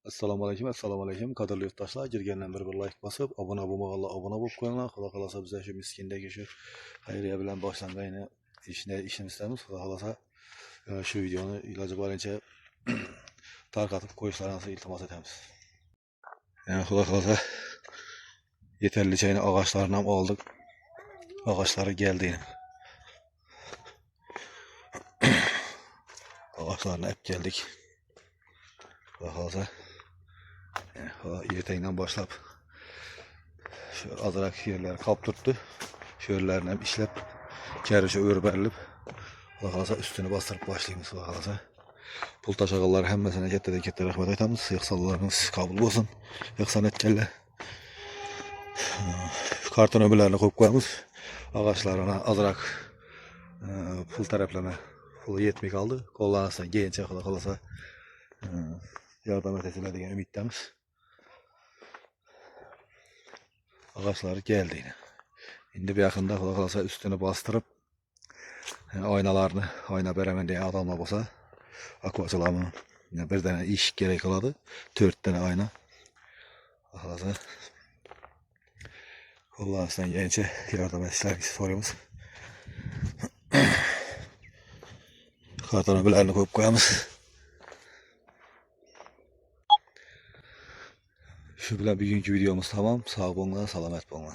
Assalomu alaykum, qadrli yurtdoshlar. Girgandan bir like bosib, obuna bo'lmaganlar obuna bo'lib qo'yinglar. Xudo xolasa biz shu miskindagi shu xayriya bilan boshlangan ishni istamiz. Xudo xolasa shu videoni iloji boricha tarqatib qo'yishlaringizni iltimos etamiz. Yani xudo xolasa yeterlicha ağaçlarını ham oldik. Ağaçları geldi. Ağaçlarını hep geldik. Xudo xolasa ertengden başlap şu azırak yerler kaptırdı. Şu yerlerini hem işlep kerişe örberilip Xudo xolasa üstünü bastırıp başlayımız. Xudo xolasa pul taşağılları hemmesine ketті rahmet aytamiz. Yıqsallarınız kabul olsun. Yıqsan etkelle. Karton ömürlerini koyup koyamız. Ağaçlarına azırak pul taraflarına pulu yetmey kaldı. Kollanırsan geyince Xudo xolasa yardım etesiyle degan ümiddamiz. Ağaçları geldi yine. Şimdi bir yakında Xudo xolasa üstünü bastırıp aynalarını ayna beramen diye adamla olsa akvaçılamı bir tane iş gerek oladı. 4 tane ayna. Xudo xolasa kullanırsan gelince yardım etişler soruyoruz. Karton öbürlerini koyup koyamız. Şu bilen bugünkü videomuz tamam. Sağ olun, selamet olun.